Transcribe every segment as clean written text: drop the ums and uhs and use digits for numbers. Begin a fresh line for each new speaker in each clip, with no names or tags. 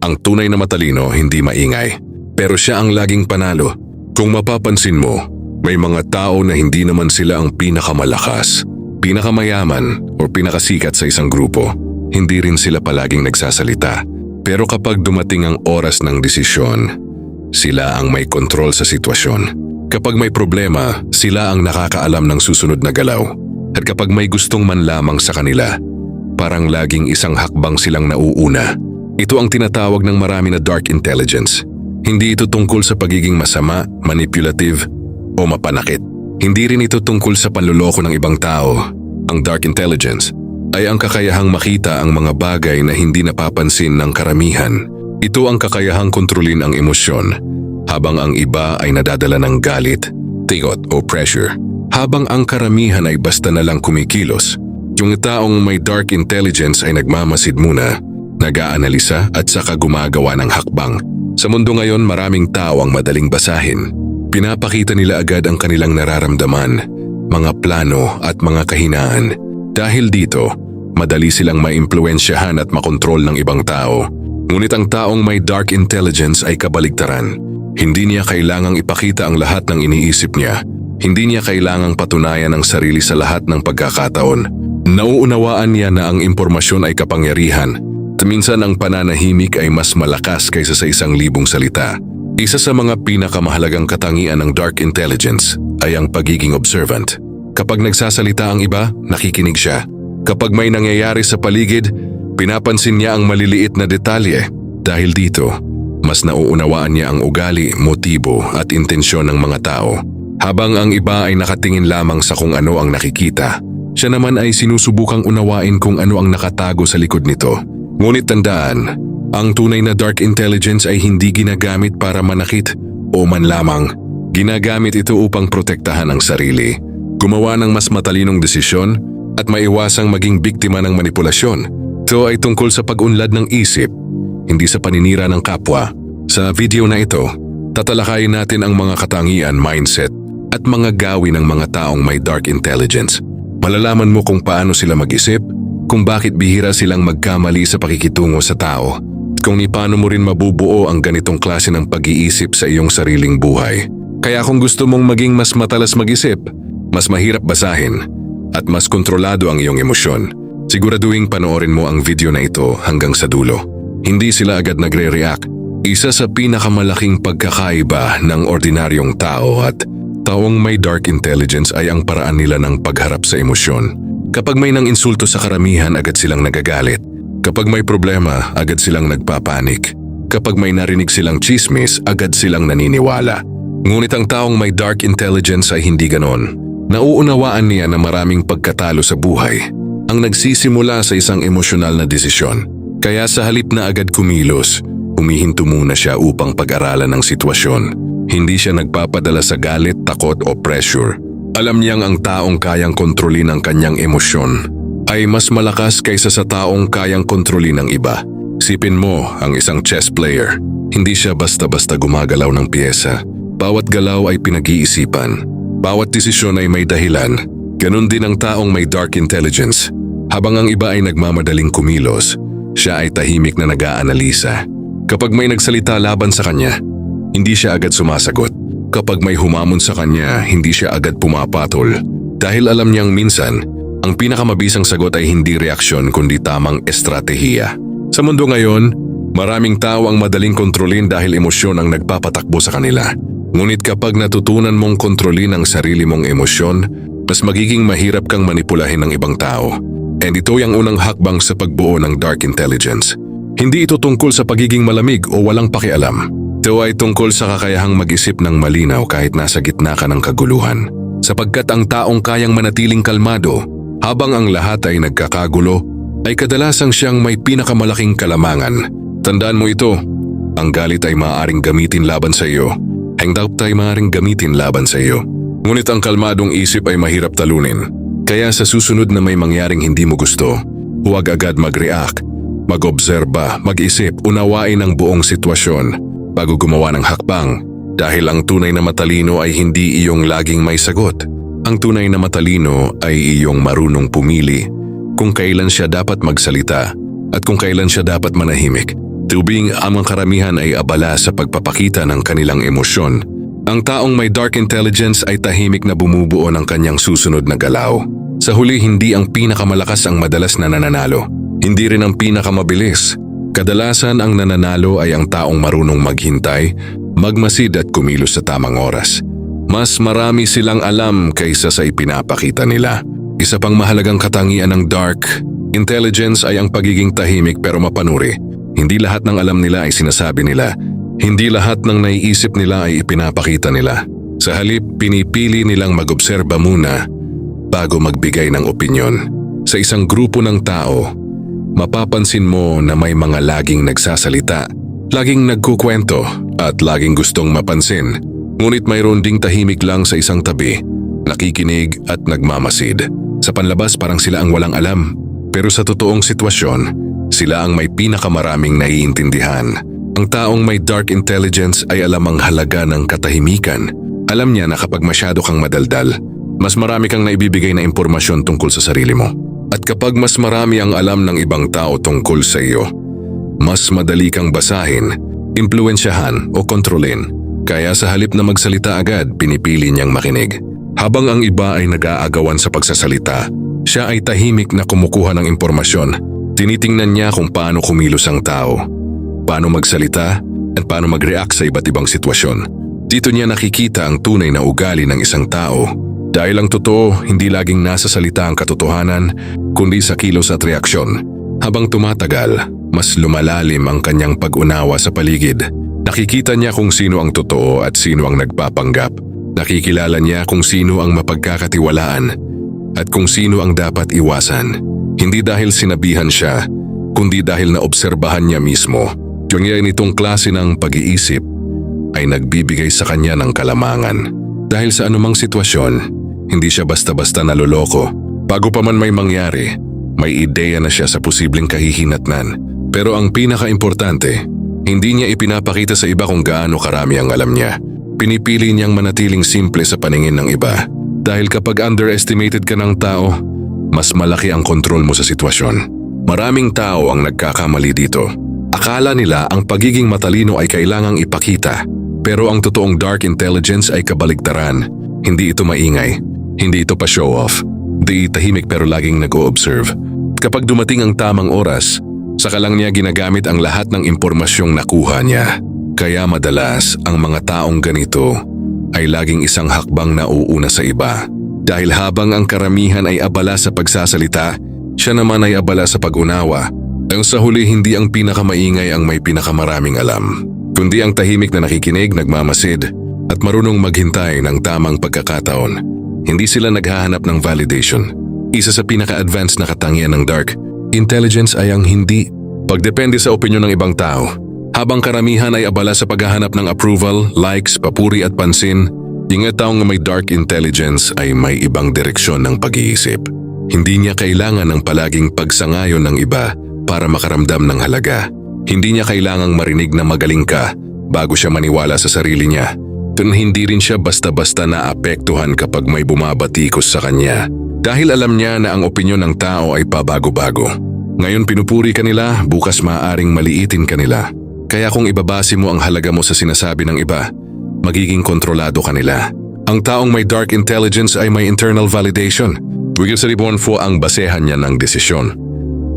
Ang tunay na matalino hindi maingay, pero siya ang laging panalo. Kung mapapansin mo, may mga tao na hindi naman sila ang pinakamalakas, pinakamayaman o pinakasikat sa isang grupo. Hindi rin sila palaging nagsasalita. Pero kapag dumating ang oras ng desisyon, sila ang may kontrol sa sitwasyon. Kapag may problema, sila ang nakakaalam ng susunod na galaw. At kapag may gustong man lamang sa kanila, parang laging isang hakbang silang nauuna. Ito ang tinatawag ng marami na dark intelligence. Hindi ito tungkol sa pagiging masama, manipulative, o mapanakit. Hindi rin ito tungkol sa panluloko ng ibang tao. Ang dark intelligence ay ang kakayahang makita ang mga bagay na hindi napapansin ng karamihan. Ito ang kakayahang kontrolin ang emosyon, habang ang iba ay nadadala ng galit, tikot o pressure. Habang ang karamihan ay basta na lang kumikilos, yung taong may dark intelligence ay nagmamasid muna, nag-aanalisa at saka gumagawa ng hakbang. Sa mundo ngayon, maraming tao ang madaling basahin. Pinapakita nila agad ang kanilang nararamdaman, mga plano at mga kahinaan. Dahil dito, madali silang maimpluwensyahan at makontrol ng ibang tao. Ngunit ang taong may dark intelligence ay kabaligtaran. Hindi niya kailangang ipakita ang lahat ng iniisip niya. Hindi niya kailangang patunayan ang sarili sa lahat ng pagkakataon. Nauunawaan niya na ang impormasyon ay kapangyarihan. At minsan ang pananahimik ay mas malakas kaysa sa 1,000 salita. Isa sa mga pinakamahalagang katangian ng dark intelligence ay ang pagiging observant. Kapag nagsasalita ang iba, nakikinig siya. Kapag may nangyayari sa paligid, pinapansin niya ang maliliit na detalye. Dahil dito, mas nauunawaan niya ang ugali, motibo at intensyon ng mga tao. Habang ang iba ay nakatingin lamang sa kung ano ang nakikita, siya naman ay sinusubukang unawain kung ano ang nakatago sa likod nito. Ngunit tandaan, ang tunay na dark intelligence ay hindi ginagamit para manakit o manlamang. Ginagamit ito upang protektahan ang sarili, gumawa ng mas matalinong desisyon at maiwasang maging biktima ng manipulasyon. Ito ay tungkol sa pag-unlad ng isip, hindi sa paninira ng kapwa. Sa video na ito, tatalakayin natin ang mga katangian, mindset at mga gawi ng mga taong may dark intelligence. Malalaman mo kung paano sila mag-isip, kung bakit bihira silang magkamali sa pakikitungo sa tao, at kung paano mo rin mabubuo ang ganitong klase ng pag-iisip sa iyong sariling buhay. Kaya kung gusto mong maging mas matalas mag-isip, mas mahirap basahin, at mas kontrolado ang iyong emosyon, siguraduhin panoorin mo ang video na ito hanggang sa dulo. Hindi sila agad nagre-react. Isa sa pinakamalaking pagkakaiba ng ordinaryong tao at taong may dark intelligence ay ang paraan nila ng pagharap sa emosyon. Kapag may nang insulto sa karamihan, agad silang nagagalit. Kapag may problema, agad silang nagpapanik. Kapag may narinig silang chismis, agad silang naniniwala. Ngunit ang taong may dark intelligence ay hindi ganon. Nauunawaan niya na maraming pagkatalo sa buhay ang nagsisimula sa isang emosyonal na desisyon. Kaya sa halip na agad kumilos, humihinto muna siya upang pag-aralan ang sitwasyon. Hindi siya nagpapadala sa galit, takot o pressure. Alam niyang ang taong kayang kontrolin ang kanyang emosyon ay mas malakas kaysa sa taong kayang kontrolin ng iba. Sipin mo ang isang chess player. Hindi siya basta-basta gumagalaw ng piyesa. Bawat galaw ay pinag-iisipan. Bawat desisyon ay may dahilan. Ganon din ang taong may dark intelligence. Habang ang iba ay nagmamadaling kumilos, siya ay tahimik na nag-aanalisa. Kapag may nagsalita laban sa kanya, hindi siya agad sumasagot. Kapag may humamon sa kanya, hindi siya agad pumapatol. Dahil alam niyang minsan, ang pinakamabisang sagot ay hindi reaksyon kundi tamang estratehiya. Sa mundo ngayon, maraming tao ang madaling kontrolin dahil emosyon ang nagpapatakbo sa kanila. Ngunit kapag natutunan mong kontrolin ang sarili mong emosyon, mas magiging mahirap kang manipulahin ng ibang tao. And ito yung unang hakbang sa pagbuo ng dark intelligence. Hindi ito tungkol sa pagiging malamig o walang pakialam. Ito ay tungkol sa kakayahang mag-isip ng malinaw kahit nasa gitna ka ng kaguluhan. Sapagkat ang taong kayang manatiling kalmado habang ang lahat ay nagkakagulo, ay kadalasang siyang may pinakamalaking kalamangan. Tandaan mo ito, ang galit ay maaaring gamitin laban sa iyo. Ang doubt ay maaaring gamitin laban sa iyo. Ngunit ang kalmadong isip ay mahirap talunin. Kaya sa susunod na may mangyaring hindi mo gusto, huwag agad mag-react. Mag-obserba, mag-isip, unawain ang buong sitwasyon bago gumawa ng hakbang. Dahil ang tunay na matalino ay hindi iyong laging may sagot. Ang tunay na matalino ay iyong marunong pumili kung kailan siya dapat magsalita at kung kailan siya dapat manahimik. Tubing ang karamihan ay abala sa pagpapakita ng kanilang emosyon. Ang taong may dark intelligence ay tahimik na bumubuo ng kanyang susunod na galaw. Sa huli, hindi ang pinakamalakas ang madalas na nananalo. Hindi rin ang pinakamabilis. Kadalasan ang nananalo ay ang taong marunong maghintay, magmasid at kumilos sa tamang oras. Mas marami silang alam kaysa sa ipinapakita nila. Isa pang mahalagang katangian ng dark intelligence ay ang pagiging tahimik pero mapanuri. Hindi lahat ng alam nila ay sinasabi nila. Hindi lahat ng naiisip nila ay ipinapakita nila. Sa halip, pinipili nilang mag-obserba muna bago magbigay ng opinyon. Sa isang grupo ng tao, mapapansin mo na may mga laging nagsasalita, laging nagkukwento at laging gustong mapansin. Ngunit mayroon ding tahimik lang sa isang tabi, nakikinig at nagmamasid. Sa panlabas parang sila ang walang alam, pero sa totoong sitwasyon, sila ang may pinakamaraming naiintindihan. Ang taong may dark intelligence ay alam ang halaga ng katahimikan. Alam niya na kapag masyado kang madaldal, mas marami kang naibibigay na impormasyon tungkol sa sarili mo. At kapag mas marami ang alam ng ibang tao tungkol sa iyo, mas madali kang basahin, impluwensyahan o kontrolin. Kaya sa halip na magsalita agad, pinipili niyang makinig. Habang ang iba ay nag-aagawan sa pagsasalita, siya ay tahimik na kumukuha ng impormasyon. Tinitingnan niya kung paano kumilos ang tao, paano magsalita at paano mag-react sa iba't ibang sitwasyon. Dito niya nakikita ang tunay na ugali ng isang tao. Dahil ang totoo, hindi laging nasa salita ang katotohanan, kundi sa kilos at reaksyon. Habang tumatagal, mas lumalalim ang kanyang pag-unawa sa paligid. Nakikita niya kung sino ang totoo at sino ang nagpapanggap. Nakikilala niya kung sino ang mapagkakatiwalaan at kung sino ang dapat iwasan. Hindi dahil sinabihan siya, kundi dahil naobserbahan niya mismo. Yung nitong klase ng pag-iisip ay nagbibigay sa kanya ng kalamangan. Dahil sa anumang sitwasyon, hindi siya basta-basta naloloko. Bago pa man may mangyari, may ideya na siya sa posibleng kahihinatnan. Pero ang pinaka-importante, hindi niya ipinapakita sa iba kung gaano karami ang alam niya. Pinipili niyang manatiling simple sa paningin ng iba. Dahil kapag underestimated ka ng tao, mas malaki ang kontrol mo sa sitwasyon. Maraming tao ang nagkakamali dito. Akala nila ang pagiging matalino ay kailangang ipakita. Pero ang totoong dark intelligence ay kabaligtaran. Hindi ito maingay. Hindi ito pa show off. Di tahimik pero laging nag-o-observe. Kapag dumating ang tamang oras, saka lang niya ginagamit ang lahat ng impormasyong nakuha niya. Kaya madalas ang mga taong ganito ay laging isang hakbang na uuna sa iba. Dahil habang ang karamihan ay abala sa pagsasalita, siya naman ay abala sa pag-unawa. Ang sa huli hindi ang pinakamaingay ang may pinakamaraming alam, kundi ang tahimik na nakikinig, nagmamasid at marunong maghintay ng tamang pagkakataon. Hindi sila naghahanap ng validation. Isa sa pinaka-advanced na katangian ng dark intelligence ay ang hindi pagdepende sa opinyon ng ibang tao. Habang karamihan ay abala sa paghahanap ng approval, likes, papuri at pansin, yung taong may dark intelligence ay may ibang direksyon ng pag-iisip. Hindi niya kailangan ng palaging pagsangayon ng iba para makaramdam ng halaga. Hindi niya kailangang marinig na magaling ka bago siya maniwala sa sarili niya. Hindi rin siya basta-basta naapektuhan kapag may bumabatikos sa kanya. Dahil alam niya na ang opinyon ng tao ay pabago-bago. Ngayon pinupuri ka nila, bukas maaaring maliitin ka nila. Kaya kung ibabase mo ang halaga mo sa sinasabi ng iba, magiging kontrolado ka nila. Ang taong may dark intelligence ay may internal validation. Wigil sa ribon po ang basehan niya ng desisyon.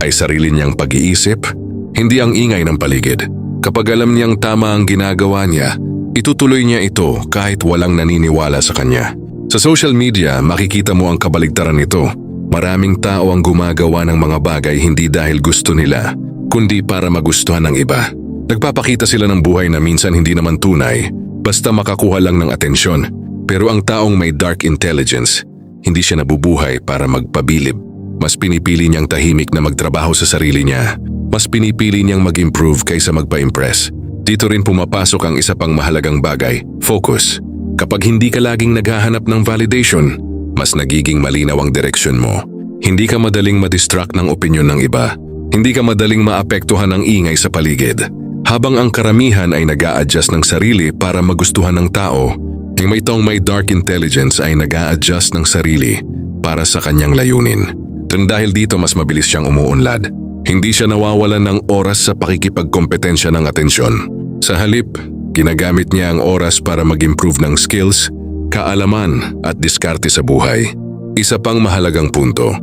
Ay sarili niyang pag-iisip, hindi ang ingay ng paligid. Kapag alam niyang tama ang ginagawa niya, itutuloy niya ito kahit walang naniniwala sa kanya. Sa social media, makikita mo ang kabaligtaran nito. Maraming tao ang gumagawa ng mga bagay hindi dahil gusto nila, kundi para magustuhan ng iba. Nagpapakita sila ng buhay na minsan hindi naman tunay, basta makakuha lang ng atensyon. Pero ang taong may dark intelligence, hindi siya nabubuhay para magpabilib. Mas pinipili niyang tahimik na magtrabaho sa sarili niya. Mas pinipili niyang mag-improve kaysa magpa-impress. Dito rin pumapasok ang isa pang mahalagang bagay, focus. Kapag hindi ka laging naghahanap ng validation, mas nagiging malinaw ang direksyon mo. Hindi ka madaling ma-distract ng opinyon ng iba. Hindi ka madaling maapektuhan ng ingay sa paligid. Habang ang karamihan ay nag-a-adjust ng sarili para magustuhan ng tao, ang may taong may dark intelligence ay nag-a-adjust ng sarili para sa kanyang layunin. Dahil dito mas mabilis siyang umuunlad. Hindi siya nawawalan ng oras sa pakikipagkompetensya ng atensyon. Sa halip, ginagamit niya ang oras para mag-improve ng skills, kaalaman at diskarte sa buhay. Isa pang mahalagang punto,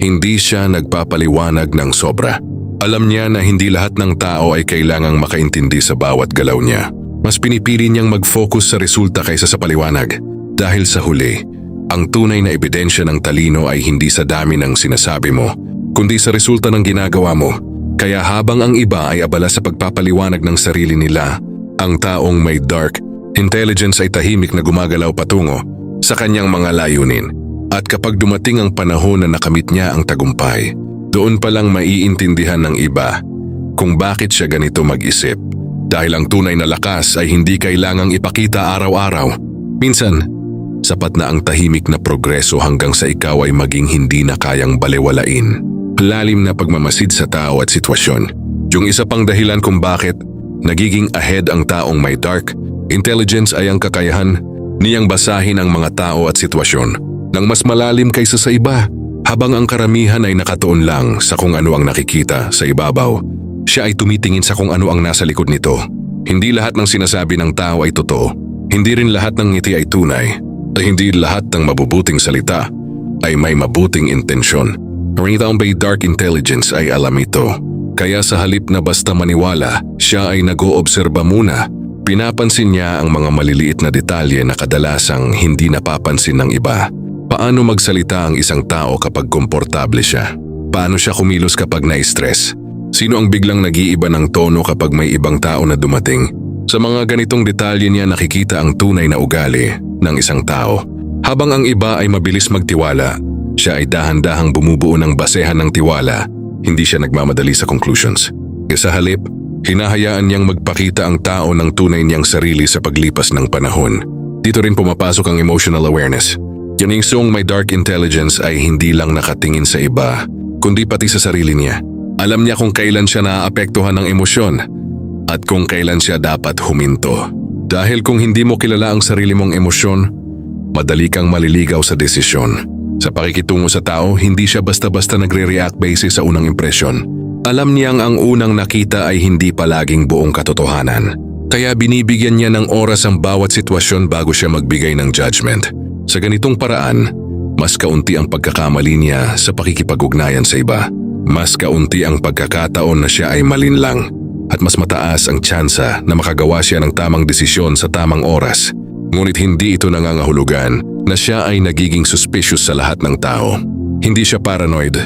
hindi siya nagpapaliwanag ng sobra. Alam niya na hindi lahat ng tao ay kailangang makaintindi sa bawat galaw niya. Mas pinipili niyang mag-focus sa resulta kaysa sa paliwanag. Dahil sa huli, ang tunay na ebidensya ng talino ay hindi sa dami ng sinasabi mo, kundi sa resulta ng ginagawa mo. Kaya habang ang iba ay abala sa pagpapaliwanag ng sarili nila, ang taong may dark intelligence ay tahimik na gumagalaw patungo sa kanyang mga layunin. At kapag dumating ang panahon na nakamit niya ang tagumpay, doon pa lang maiintindihan ng iba kung bakit siya ganito mag-isip. Dahil ang tunay na lakas ay hindi kailangang ipakita araw-araw. Minsan, sapat na ang tahimik na progreso hanggang sa ikaw ay maging hindi na kayang balewalain. Lalim na pagmamasid sa tao at sitwasyon. Yung isa pang dahilan kung bakit nagiging ahead ang taong may dark intelligence ay ang kakayahan niyang basahin ang mga tao at sitwasyon ng mas malalim kaysa sa iba. Habang ang karamihan ay nakatuon lang sa kung ano ang nakikita sa ibabaw, siya ay tumitingin sa kung ano ang nasa likod nito. Hindi lahat ng sinasabi ng tao ay totoo. Hindi rin lahat ng ngiti ay tunay. At hindi lahat ng mabubuting salita ay may mabuting intensyon. Ang taong may dark intelligence ay alam ito. Kaya sa halip na basta maniwala, siya ay nag-oobserba muna. Pinapansin niya ang mga maliliit na detalye na kadalasang hindi napapansin ng iba. Paano magsalita ang isang tao kapag komportable siya? Paano siya kumilos kapag na-stress? Sino ang biglang nag-iiba ng tono kapag may ibang tao na dumating? Sa mga ganitong detalye niya nakikita ang tunay na ugali ng isang tao. Habang ang iba ay mabilis magtiwala, siya ay dahan-dahang bumubuo ng basehan ng tiwala. Hindi siya nagmamadali sa conclusions. Sa halip, hinahayaan niyang magpakita ang tao ng tunay niyang sarili sa paglipas ng panahon. Dito rin pumapasok ang emotional awareness. Yung isang may dark intelligence ay hindi lang nakatingin sa iba, kundi pati sa sarili niya. Alam niya kung kailan siya naaapektuhan ng emosyon at kung kailan siya dapat huminto. Dahil kung hindi mo kilala ang sarili mong emosyon, madali kang maliligaw sa desisyon. Sa pakikitungo sa tao, hindi siya basta-basta nagre-react basis sa unang impresyon. Alam niyang ang unang nakita ay hindi palaging buong katotohanan. Kaya binibigyan niya ng oras ang bawat sitwasyon bago siya magbigay ng judgment. Sa ganitong paraan, mas kaunti ang pagkakamali niya sa pakikipag-ugnayan sa iba. Mas kaunti ang pagkakataon na siya ay malinlang at mas mataas ang tsansa na makagawa siya ng tamang desisyon sa tamang oras. Ngunit hindi ito nangangahulugan na siya ay nagiging suspicious sa lahat ng tao. Hindi siya paranoid.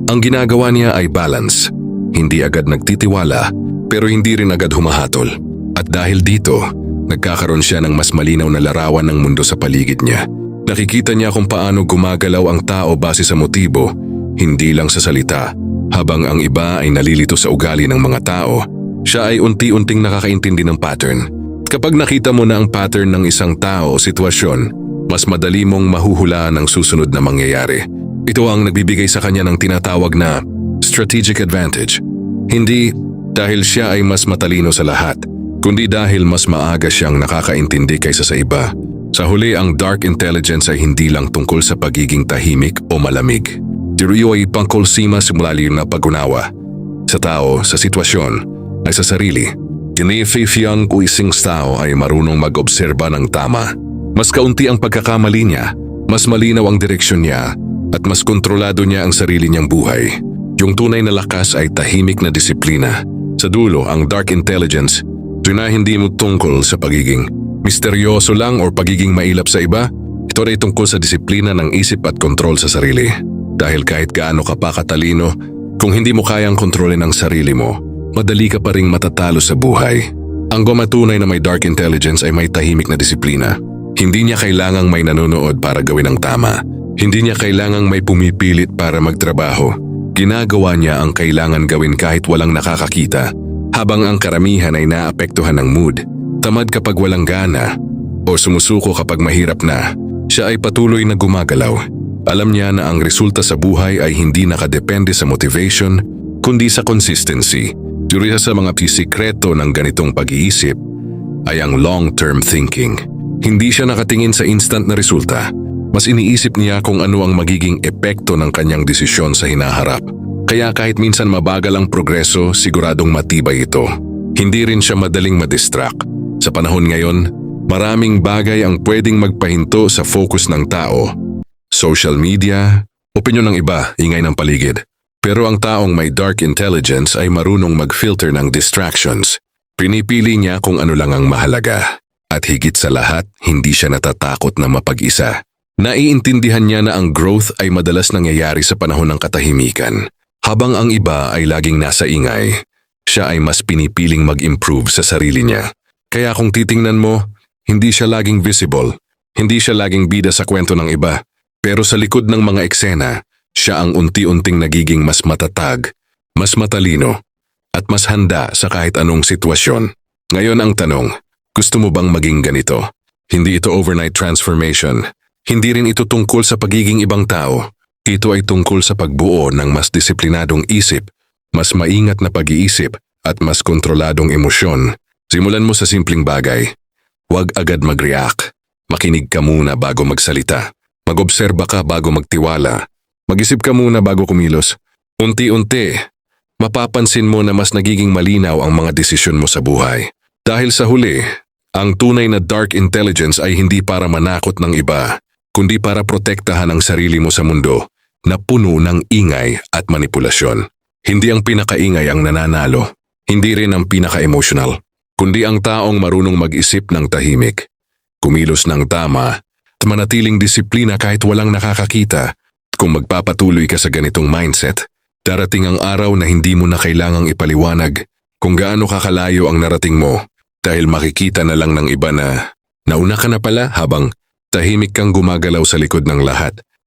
Ang ginagawa niya ay balance. Hindi agad nagtitiwala pero hindi rin agad humahatol. At dahil dito, nagkakaroon siya ng mas malinaw na larawan ng mundo sa paligid niya. Nakikita niya kung paano gumagalaw ang tao base sa motibo, hindi lang sa salita. Habang ang iba ay nalilito sa ugali ng mga tao, siya ay unti-unting nakakaintindi ng pattern. Kapag nakita mo na ang pattern ng isang tao o sitwasyon, mas madali mong mahuhulaan ang susunod na mangyayari. Ito ang nagbibigay sa kanya ng tinatawag na strategic advantage. Hindi dahil siya ay mas matalino sa lahat, kundi dahil mas maaga siyang nakakaintindi kaysa sa iba. Sa huli, ang dark intelligence ay hindi lang tungkol sa pagiging tahimik o malamig. Dito ay pangkol simula na pag-unawa sa tao, sa sitwasyon, ay sa sarili. Ginififiyang kung isang tao ay marunong mag-obserba ng tama. Mas kaunti ang pagkakamali niya, mas malinaw ang direksyon niya, at mas kontrolado niya ang sarili niyang buhay. Yung tunay na lakas ay tahimik na disiplina. Sa dulo, ang dark intelligence, ito na hindi mo tungkol sa pagiging misteryoso lang o pagiging mailap sa iba. Ito ay tungkol sa disiplina ng isip at kontrol sa sarili. Dahil kahit gaano ka pa katalino, kung hindi mo kayang kontrolin ang sarili mo, madali ka pa ring matatalo sa buhay. Ang gumatunay na may dark intelligence ay may tahimik na disiplina. Hindi niya kailangang may nanonood para gawin ang tama. Hindi niya kailangang may pumipilit para magtrabaho. Ginagawa niya ang kailangan gawin kahit walang nakakakita. Habang ang karamihan ay naapektuhan ng mood, tamad kapag walang gana, o sumusuko kapag mahirap na, siya ay patuloy na gumagalaw. Alam niya na ang resulta sa buhay ay hindi nakadepende sa motivation, kundi sa consistency. Isa sa mga pisikreto ng ganitong pag-iisip ay ang long-term thinking. Hindi siya nakatingin sa instant na resulta. Mas iniisip niya kung ano ang magiging epekto ng kanyang desisyon sa hinaharap. Kaya kahit minsan mabagal ang progreso, siguradong matibay ito. Hindi rin siya madaling madistract. Sa panahon ngayon, maraming bagay ang pwedeng magpahinto sa focus ng tao. Social media, opinyon ng iba, ingay ng paligid. Pero ang taong may dark intelligence ay marunong mag-filter ng distractions. Pinipili niya kung ano lang ang mahalaga. At higit sa lahat, hindi siya natatakot na mapag-isa. Naiintindihan niya na ang growth ay madalas nangyayari sa panahon ng katahimikan. Habang ang iba ay laging nasa ingay, siya ay mas pinipiling mag-improve sa sarili niya. Kaya kung titingnan mo, hindi siya laging visible. Hindi siya laging bida sa kwento ng iba. Pero sa likod ng mga eksena, siya ang unti-unting nagiging mas matatag, mas matalino, at mas handa sa kahit anong sitwasyon. Ngayon ang tanong, gusto mo bang maging ganito? Hindi ito overnight transformation. Hindi rin ito tungkol sa pagiging ibang tao. Ito ay tungkol sa pagbuo ng mas disiplinadong isip, mas maingat na pag-iisip, at mas kontroladong emosyon. Simulan mo sa simpleng bagay. Huwag agad mag-react. Makinig ka muna bago magsalita. Mag-obserba ka bago magtiwala. Mag-isip ka muna bago kumilos. Unti-unti, mapapansin mo na mas nagiging malinaw ang mga desisyon mo sa buhay. Dahil sa huli, ang tunay na dark intelligence ay hindi para manakot ng iba, kundi para protektahan ang sarili mo sa mundo na puno ng ingay at manipulasyon. Hindi ang pinakaingay ang nananalo, hindi rin ang pinaka-emotional, kundi ang taong marunong mag-isip ng tahimik, kumilos ng tama, at manatiling disiplina kahit walang nakakakita. Kung magpapatuloy ka sa ganitong mindset, darating ang araw na hindi mo na kailangang ipaliwanag kung gaano kakalayo ang narating mo dahil makikita na lang ng iba na nauna ka na pala habang tahimik kang gumagalaw sa likod ng lahat.